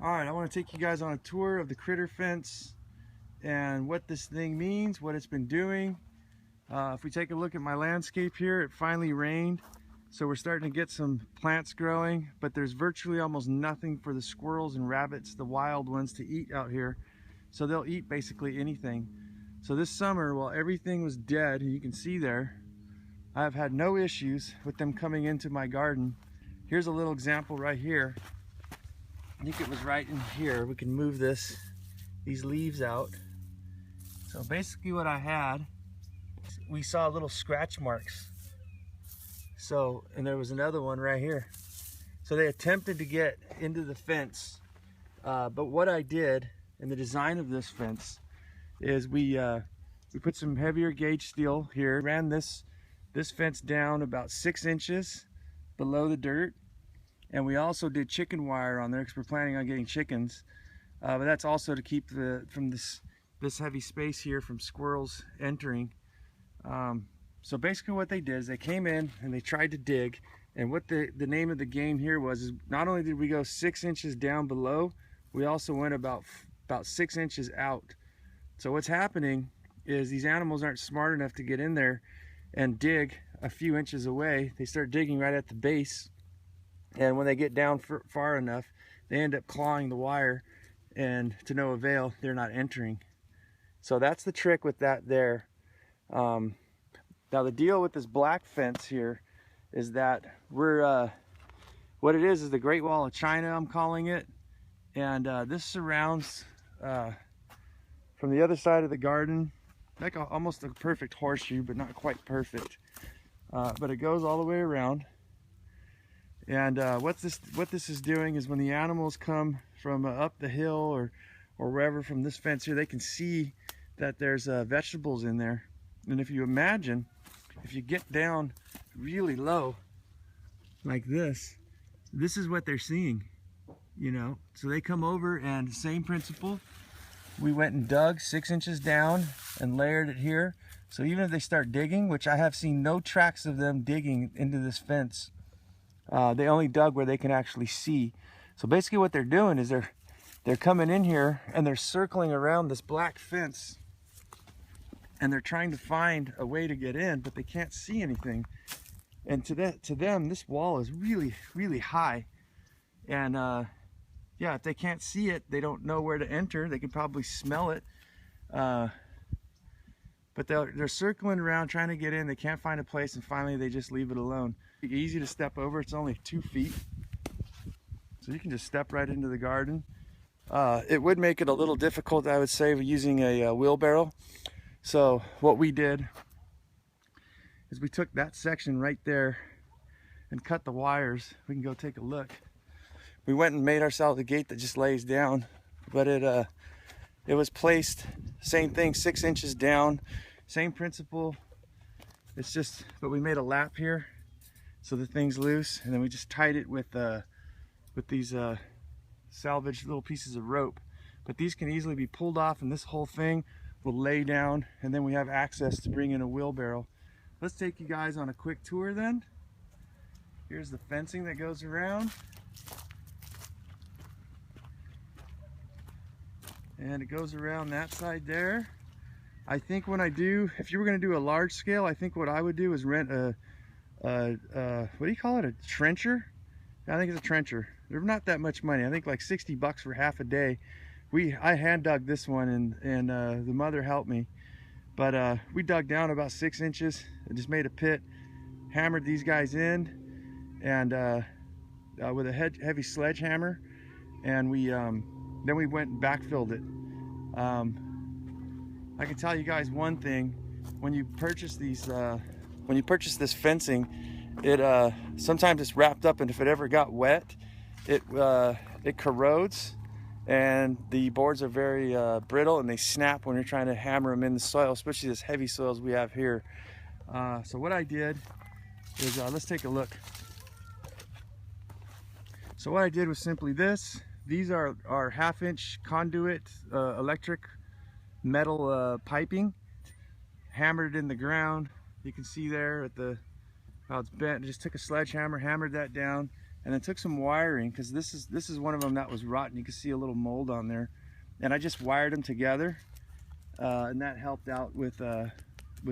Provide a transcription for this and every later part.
Alright, I want to take you guys on a tour of the critter fence and what this thing means, what it's been doing. If we take a look at my landscape here, it finally rained, so we're starting to get some plants growing, but there's virtually almost nothing for the squirrels and rabbits, the wild ones, to eat out here. So they'll eat basically anything. So this summer, while everything was dead, and you can see there, I have had no issues with them coming into my garden. Here's a little example right here. I think it was right in here. We can move these leaves out. So basically what I had, we saw little scratch marks. So, and there was another one right here. So they attempted to get into the fence. But what I did in the design of this fence is we put some heavier gauge steel here, ran this fence down about 6 inches below the dirt. And we also did chicken wire on there because we're planning on getting chickens. But that's also to keep from this heavy space here from squirrels entering. So basically what they did is they came in and they tried to dig. And what the name of the game here was is not only did we go 6 inches down below, we also went about 6 inches out. So what's happening is these animals aren't smart enough to get in there and dig a few inches away. They start digging right at the base. And when they get down far enough, they end up clawing the wire, and to no avail, they're not entering. So that's the trick with that there. Now the deal with this black fence here is that what it is the Great Wall of China, I'm calling it. And this surrounds, from the other side of the garden, like almost a perfect horseshoe, but not quite perfect. But it goes all the way around. And what this is doing is when the animals come from up the hill or wherever from this fence here, they can see that there's vegetables in there. And if you imagine, if you get down really low like this is what they're seeing, you know. So they come over, and same principle. We went and dug 6 inches down and layered it here. So even if they start digging, which I have seen no tracks of them digging into this fence, they only dug where they can actually see. So basically what they're doing is they're coming in here and they're circling around this black fence, and they're trying to find a way to get in, but they can't see anything. And to them, this wall is really, really high. And yeah, if they can't see it, they don't know where to enter. They can probably smell it. But they're circling around trying to get in. They can't find a place, and finally they just leave it alone. Easy to step over. It's only 2 feet, so you can just step right into the garden. It would make it a little difficult, I would say, using a wheelbarrow. So what we did is we took that section right there and cut the wires. We can go take a look. We went and made ourselves a gate that just lays down, but it was placed, same thing, 6 inches down, same principle. It's just, but we made a lap here so the thing's loose, and then we just tied it with these salvaged little pieces of rope. But these can easily be pulled off, and this whole thing will lay down, and then we have access to bring in a wheelbarrow. Let's take you guys on a quick tour then. Here's the fencing that goes around. And it goes around that side there. I think when if you were going to do a large scale, I think what I would do is rent a what do you call it? A trencher? I think it's a trencher. They're not that much money. I think like 60 bucks for half a day. I hand dug this one, and the mother helped me. But we dug down about 6 inches and just made a pit, hammered these guys in, and with a heavy sledgehammer, and then we went and backfilled it. I can tell you guys one thing: when you purchase this fencing, it sometimes it's wrapped up, and if it ever got wet, it corrodes, and the boards are very brittle, and they snap when you're trying to hammer them in the soil, especially this heavy soils we have here. So what I did is let's take a look. So what I did was simply this. These are 1/2-inch conduit electric metal piping, hammered it in the ground. You can see there at how it's bent. Just took a sledgehammer, hammered that down, and then took some wiring, because this is one of them that was rotten. You can see a little mold on there, and I just wired them together, and that helped out with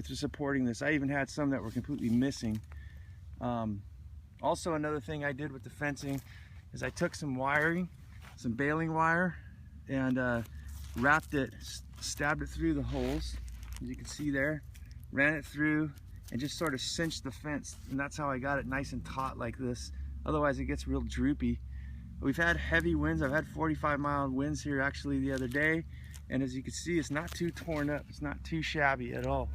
supporting this. I even had some that were completely missing. Also, another thing I did with the fencing is I took some wiring, some baling wire, and wrapped it, stabbed it through the holes, as you can see there, ran it through, and just sort of cinched the fence, and that's how I got it nice and taut like this. Otherwise it gets real droopy. We've had heavy winds. I've had 45-mile winds here actually the other day, and as you can see, it's not too torn up. It's not too shabby at all.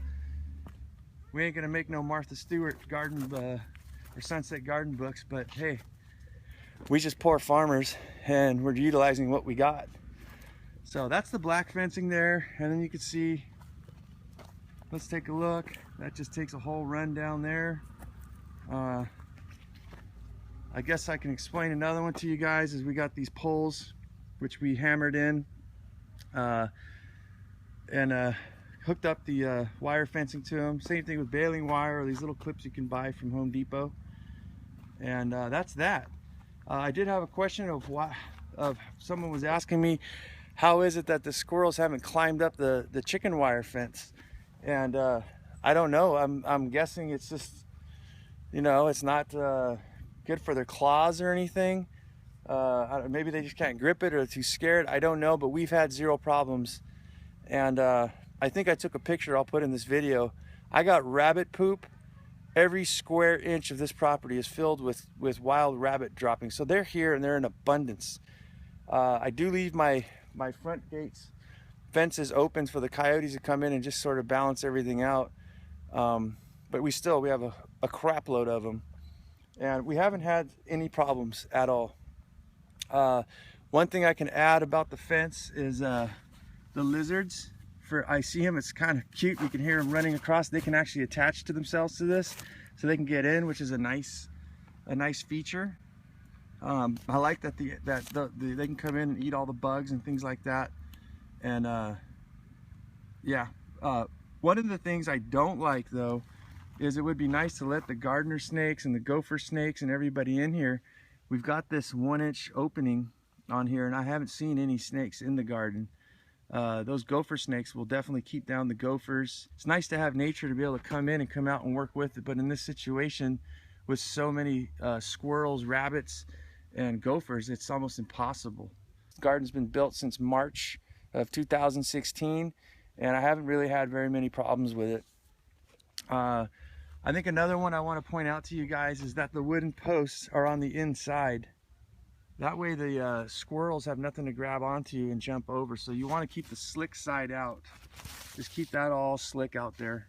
We ain't gonna make no Martha Stewart garden or Sunset Garden books, but hey, we just poor farmers, and we're utilizing what we got. So that's the black fencing there, and then you can see, let's take a look. That just takes a whole run down there. I guess I can explain another one to you guys. Is we got these poles which we hammered in and hooked up the wire fencing to them. Same thing with baling wire, or these little clips you can buy from Home Depot. And that's that. I did have a question of someone was asking me, how is it that the squirrels haven't climbed up the chicken wire fence? And I don't know. I'm guessing it's just, you know, it's not good for their claws or anything. Maybe they just can't grip it, or they're too scared. I don't know, but we've had zero problems. And I think I took a picture I'll put in this video. I got rabbit poop. Every square inch of this property is filled with wild rabbit droppings. So they're here and they're in abundance. I do leave my front gates fences open for the coyotes to come in and just sort of balance everything out. But we have a crap load of them, and we haven't had any problems at all. One thing I can add about the fence is the lizards. I see him, it's kind of cute. You can hear them running across. They can actually attach to themselves to this, so they can get in, which is a nice feature. I like that they can come in and eat all the bugs and things like that. And yeah, one of the things I don't like though is it would be nice to let the gardener snakes and the gopher snakes and everybody in here. We've got this 1-inch opening on here, and I haven't seen any snakes in the garden. Those gopher snakes will definitely keep down the gophers. It's nice to have nature to be able to come in and come out and work with it, but in this situation with so many squirrels, rabbits, and gophers, it's almost impossible. The garden's been built since March of 2016, and I haven't really had very many problems with it. I think another one I want to point out to you guys is that the wooden posts are on the inside. That way the squirrels have nothing to grab onto and jump over. So you want to keep the slick side out. Just keep that all slick out there.